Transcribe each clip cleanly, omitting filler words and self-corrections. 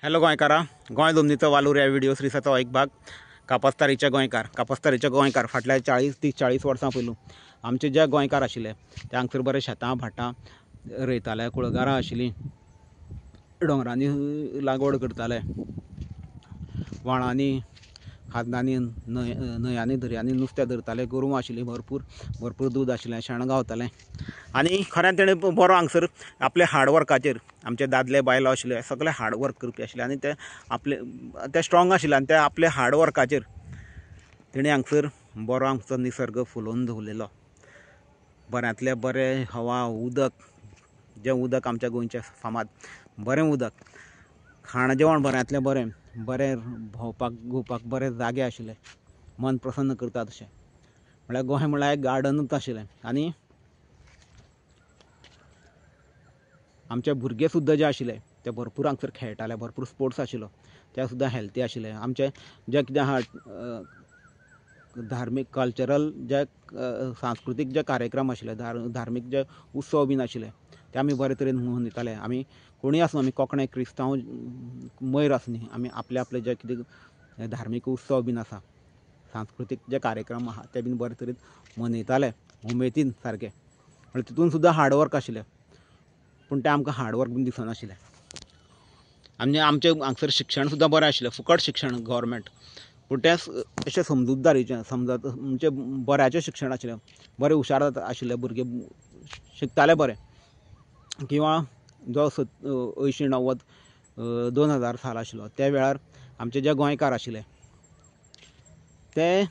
Hello गोंयकारा, Goa जमनीचो Walur ह्या video सिरीसाचो एक भाग. कापस्तारीचे गोंयकार फाटल्या 40 वर्सां पयलू आमचे जे गोंयकार आशिल्ले ते हांगसर बरे शेतां भाटां रोयताले, कुळगारां आशिल्लीं, डोंगरांनी लागवड करताले, व्हाळांनी खाजनांनी न्हंयांनी दर्यांनी नुस्तें धरताले, गोरवां आशिल्लीं, भरपूर दूद आशिल्लें, शेण गावतालें. आनी खऱ्यांत तेणें बरो हांगसर आपले हार्डवर्काचेर आमचे दादले बायलो आशिल्ले सगळे हार्डवर्क करपी आशिल्ले आनी ते स्ट्रॉंग आशिल्ले आनी ते आपले हार्डवर्काचेर तेणें हांगसर बरो आमचो निसर्ग फुलोवन दवरलेलो. बऱ्यांतले बरें हवा, उदक, जें उदक आमच्या गोंयचें फामाद, बरें उदक, खाण जेवण बऱ्यांतलें बरें भोंवपाक घुंवपाक बरे जागे आशिल्ले, मन प्रसन्न करता तशें. म्हळ्यार गोंय म्हळ्यार एक गार्डनूच आशिल्लें. आनी आमचे भुरगे सुद्दां जे आशिल्ले ते भरपूर हांगसर खेळटाले, भरपूर स्पोर्ट्स आशिल्लो, ते सुद्दां हेल्थी आशिल्ले. आमचे जे कितें आहा धार्मीक कल्चरल जे सांस्कृतीक जे कार्यक्रम आशिल्ले, धार्मीक जे उत्सव बीन आशिल्ले ते आमी बरे तरेन मनयताले. आमी कोणूय आसूं, आमी कोंकणी, क्रिस्तांव, मैर आसूं न्ही, आमी आपले जे कितें धार्मीक उत्सव बीन आसा, सांस्कृतीक जे कार्यक्रम आहा ते बीन बरे तरेन मनयताले उमेदीन सारके. म्हळ्यार तितून सुद्दां हार्डवर्क आशिल्लें, पूण तें आमकां हार्डवर्क बीन दिसनाशिल्लें. आनी आमचें हांगसर शिक्षण सुद्दां बरें आशिल्लें, फुकट शिक्षण गव्हर्मेंट, पूण तें अशें समजूतदारीचें म्हणजे बऱ्याचें शिक्षण आशिल्लें. बरे हुशार आशिल्ले भुरगे शिकताले बरें. किंवा जो 80-90 2000 साल आशिल्लो त्या वेळार आमचे जे गोंयकार आशिल्ले ते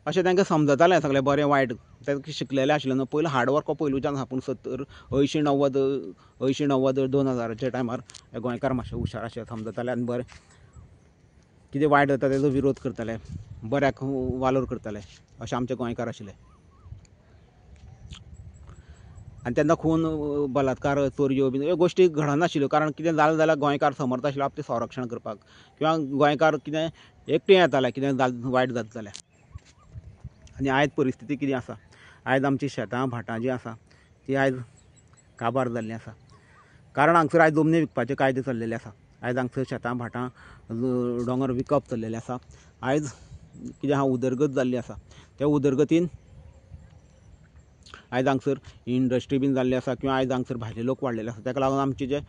अशें तांकां समजतालें सगळें बरें वायट. ते शिकलेले आशिल्ले न्हू, पयलो हार्डवर्क हो पयलूच्यान आसा. पूण 80-90 2000च्या टायमार हे गोंयकार मातशे हुशार आशिल्ले, समजताले आनी बरें कितें वायट जाता तेजो विरोध करताले, बऱ्याक वालोर करताले, अशे आमचे गोंयकार आशिल्ले. आनी तेन्ना खून, बलात्कार, चोरयो बीन ह्यो गोश्टी घडनाशिल्ल्यो. कारण कितें जालें जाल्यार गोंयकार समर्थ आशिल्लो आपलें संरक्षण करपाक, किंवा गोंयकार कितें एकठांय येताले कितें वायट जाता जाल्यार. आनी आयज परिस्थिती कितें आसा, आयज आमचीं शेतां भाटां जीं आसा तीं आयज काबार जाल्लीं आसा. कारण हांगसर आयज जमनी विकपाचे कायदे चल्लेले आसा. आयज हांगसर शेतां भाटां दोंगर विकप चल्लेलें आसा. आयज कितें आहा, उदरगत जाल्ली आसा. त्या उदरगतीन आयज हांगसर इंडस्ट्री बीन जाल्ली आसा, किंवा आयज हांगसर भायले लोक वाडलेले आसा. ताका लागून आमचे जे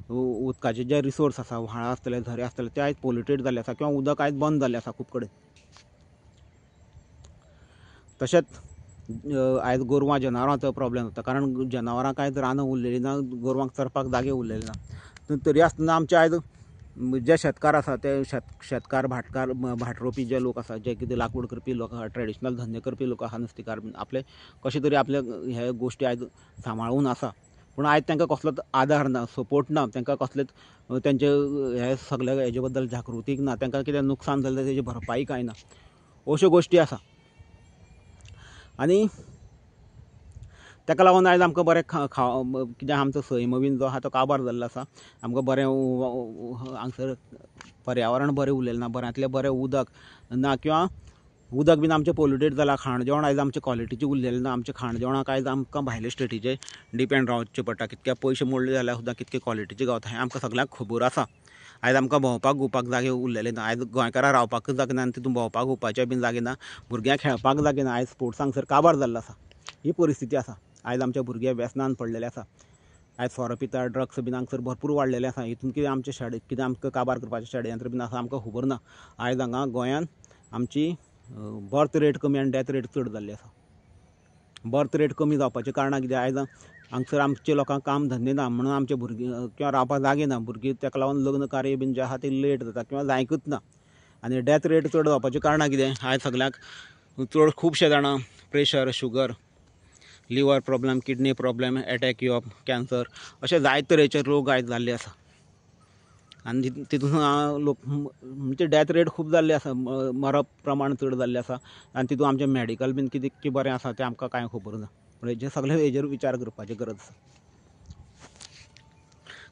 उदकाचे जे रिसोर्स आसा, व्हाळां आसतले, झरे आसतले, ते आयज पोल्युटेड जाल्ले आसा, किंवा उदक आयज बंद जाल्लें आसा खूब कडेन. तशेंच आयज गोरवां जनावरांचो प्रॉब्लेम जाता. कारण जनावरांक आयज रानां उरलेलीं ना, गोरवांक चरपाक जागे उरलेले ना. तरी आसतना आमचे आयज जे शेतकार आसा ते शेतकार भाट रोवपी जे लोक आसा, जे कितें लाकूड करपी लोक आसा, ट्रेडिशनल धंदे करपी लोक आसा, नुस्तेकार बीन, आपले कशे तरी आपले हे गोश्टी आयज सांबाळून आसा. पूण आयज तांकां कसलोच आदार ना, सपोर्ट ना, तांकां कसलेच तेंचे हे सगळे हेजे बद्दल जागृतीक ना. तांकां कितें नुकसान जालें तेजी भरपाई कांय ना, अश्यो गोश्टी आसा. आनी ताका लागून आयज आमकां बरें कितें आमचो सैम बीन जो आहा तो काबार जाल्लो आसा. आमकां बरें हांगसर पर्यावरण बरें उरलेलें ना, बऱ्यांतलें बरें उदक ना, किंवा उदक बीन आमचें पोल्युटेड जालां. खाण जेवण आयज आमचें क्वॉलिटीचें उरलेलें ना. आमचें खाण जेवणाक आयज आमकां भायले स्टेटीचेर डिपेंड रावचें पडटा. कितके पयशे मोडले जाल्यार सुद्दां कितके क्वॉलिटीचें गावता हें आमकां सगळ्यांक खबर आसा. आयज आमकां भोंवपाक घुवपाक जागे उरलेले ना. आयज गोंयकारां रावपाकूच जागे ना, आनी तितून भोंवपाक घुवपाचें बीन जागे ना, भुरग्यांक खेळपाक जागे ना. आयज स्पोर्ट्स हांगसर काबार जाल्लो आसा. ही परिस्थिती आसा. आयज आमचे भुरगे व्यसनान पडलेले आसा. आयज सोरो पिता, ड्रग्स बीन हांगसर भरपूर वाडलेले आसा. हितून कितें आमचे कितें आमकां काबार करपाचें षडयंत्र बीन आसा आमकां खबर ना. आयज हांगा गोंयांत आमची बर्थ रेट कमी आनी डेथ रेट चड जाल्ली आसा. बर्थ रेट कमी जावपाचें कारणां कितें, आयज हांगसर आमच्या लोकांक काम धंदे ना, म्हणून आमचे भुरगीं किंवा रावपाक जागे ना. भुरगीं ताका लागून लग्न कार्य बीन जें आहा तें लेट जाता, किंवा जायकूच ना. आनी डेथ रेट चड जावपाचें कारणां कितें, आयज सगळ्यांक चड खुबशे जाणां pressure, sugar, liver problem, kidney problem, attack येवप, कॅन्सर, अशे जायते तरेचे रोग आयज जाल्ले आसा. आनी तितून लोक म्हणजे डेथ रेट खूब जाल्ली आसा, मरप प्रमाण चड जाल्लें आसा. आनी तितून आमचें मॅडिकल बीन कितें बरें आसा तें आमकां कांय खबर ना. म्हणजे हेजेर सगळे हेजेर विचार करपाची गरज आसा.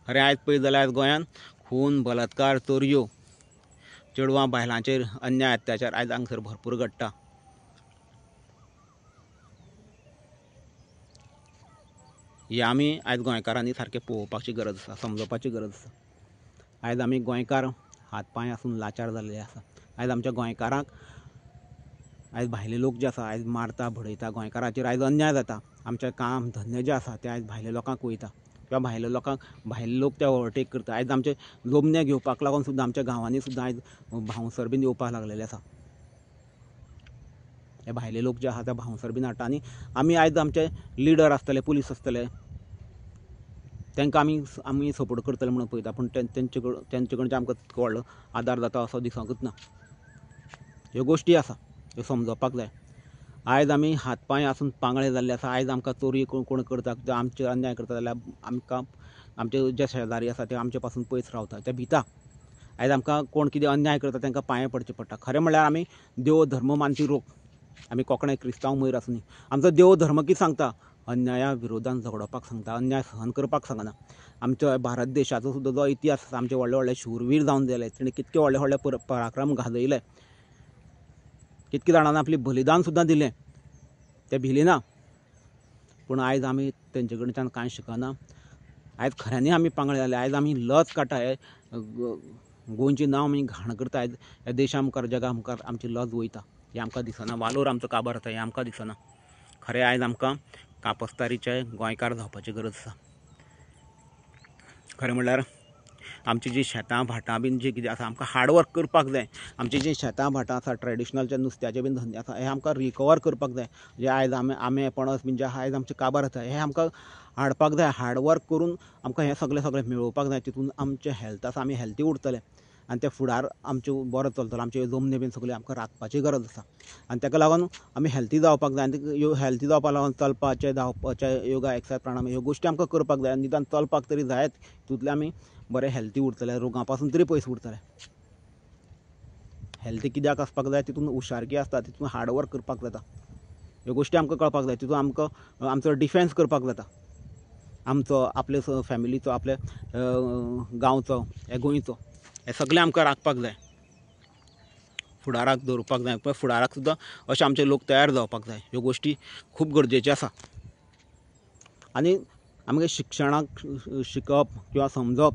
खरें आयज पळयत जाल्यार आयज गोंयांत खून, बलात्कार, चोरयो, चेडवां बायलांचेर अन्याय अत्याचार आयज हांगसर भरपूर घडटा. ही आमी आयज गोंयकारांनी सारकें पळोवपाची गरज आसा, समजपाची गरज आसा. आयज आमी गोंयकार हात पांय आसून लाचार जाल्ले आसा। आयज आमच्या गोंयकारांक आयज भायले लोक जे आसा आयज मारता भडयता, गोंयकाराचेर आयज अन्याय जाता। आमचें काम धंदे जे आसा ते आयज भायल्या लोकांक वयता किंवा भायले लोक ते ओवरटेक करता। आयज आमचे लोमणे घेवपाक लागून सुद्दां आमच्या गांवांनी सुद्दां आयज भावसर बीन येवपाक लागलेले आसा। हे भायले लोक जे आसा ते भावसर बीन हाडटा आनी आमी आयज आमचे लिडर आसतले, पुलीस आसतले, तांकां आमी सपोर्ट करतले म्हणून पळयता, पूण तेंचे कडच्यान आमकां व्हडलो आदार जाता असो दिसोंकच ना। ह्यो गोश्टी आसा ह्यो समजोवपाक जाय। आयज आमी हात पांय आसून पांगळे जाल्ले आसा। आयज आमकां चोरी कोण करता, आमचेर अन्याय करता जाल्यार आमकां आमचे जे शेजारी आसा ते आमचे पासून पयस रावता, ते भिता। आयज आमकां कोण कितें अन्याय करता तांकां पांये पडचें पडटा। खरें म्हणल्यार आमी देव धर्म मानपी लोक, आमी कोंकणी क्रिस्तांव मयर आसूं न्ही, आमचो देव धर्म कितें सांगता? अन्याया विरोधान झगडपाक सांगता, अन्याय सहन करपाक सांगना। आमच्या भारत देशाचो सुद्दां जो इतिहास आसा, आमचे व्हडले व्हडले शूरवीर जावन गेले, तेणी कितके व्हडले व्हडले पराक्रम गाजयले, कितके जाणांनी आपली बलिदान सुद्दां दिलें, ते भिलेना। पूण आयज आमी तेंचे कडच्यान कांय शिकना। आयज खऱ्यांनी आमी पांगळे जाले। आयज आमी लज काडटा, हे गोंयचें नांव आमी घाण करता। आयज ह्या देशा मुखार जगा मुखार आमची लज वयता, हें आमकां दिसना। वालोर आमचो काबार जाता हें आमकां दिसना। खरें आयज आमकां कापस्तारीचे गोंयकार जावपाची गरज आसा। खरें म्हणल्यार आमची जी शेतां भाटां बीन जी कितें आसा आमकां हार्डवर्क करपाक जाय। आमची जी शेतां भाटां आसा, ट्रेडिशनल जे नुस्त्याचे बीन धंदे आसा, हे आमकां रिकवर करपाक जाय। जे आयज आमे पणस बीन जे आहा आयज आमचे काबार जाता, हे आमकां हाडपाक जाय। हार्डवर्क करून आमकां हें सगळें मेळोवपाक जाय। तितून आमचें हेल्थ आसा, आमी हेल्थी उरतले आनी ते फुडार आमच्यो बरो चलतलो। आमचे जमनी बीन सगळी आमकां राखपाची गरज आसा आनी ताका लागून आमी हेल्थी जावपाक जाय। आनी हेल्थी जावपाक लागून चलपाचें, धांवपाचें, योगा, एक्सरसायज, प्राणायाम ह्यो गोश्टी आमकां करपाक जाय। निदान चलपाक तरी जायत, तितूंतले आमी बरे हेल्थी उरतले, रोगां पासून तरी पयस उरतले। हेल्थी कित्याक आसपाक जाय? तितून हुशारकी आसता, तितून हार्डवर्क करपाक जाता, ह्यो गोश्टी आमकां कळपाक जाय। तितून आमकां आमचो डिफेन्स करपाक जाता, आमचो, आपल्या फॅमिलीचो, आपल्या गांवचो, हे गोंयचो, हें सगळें आमकां राखपाक जाय, फुडाराक दवरपाक जाय। पण फुडाराक सुद्दां अशे आमचे लोक तयार जावपाक जाय। ह्यो गोश्टी खूब गरजेच्यो आसा। आनी आमगे शिक्षणाक शिकप किंवा समजप,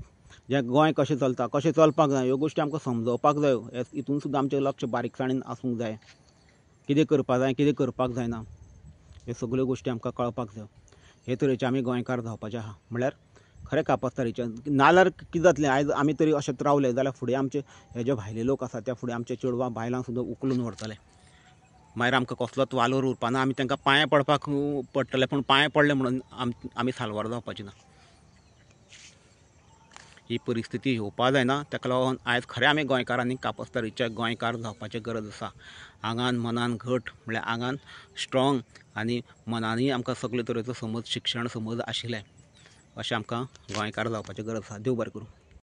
जें गोंय कशें चलता, कशें चलपाक जाय, ह्यो गोश्टी आमकां समजोवपाक जाय। हितून सुद्दां आमचें लक्ष बारीकसाणेन आसूंक जाय। कितें करपाक जाय, कितें करपाक जायना, ह्यो सगळ्यो गोश्टी आमकां कळपाक जाय। हे तरेचे आमी गोंयकार जावपाचे आहा। म्हणल्यार खरें कापस्तारीचे। नाल्यार कितें जातलें? आयज आमी तरी अशेंच रावले जाल्यार फुडें आमचे हे जे भायले लोक आसा ते फुडें आमचे चेडवां बायलांक सुद्दां उखलून व्हरतले। मागीर आमकां कसलोच वालोर उरपाना। आमी तांकां पांये पडपाक पडटले, पूण पांये पडले म्हणून आमी साल्वार जावपाची ना। ही परिस्थिती येवपा जायना। ताका लागून आयज खरें आमी गोंयकारांनी कापस्तारीचे गोंयकार जावपाची गरज आसा। आंगान मनान घट, म्हळ्यार आंगान स्ट्रॉंग आनी मनानूय आमकां सगळे तरेचो समज, शिक्षण समज आशिल्लें, अशें आमकां गोंयकार जावपाची गरज आसा। देव बरें करूं।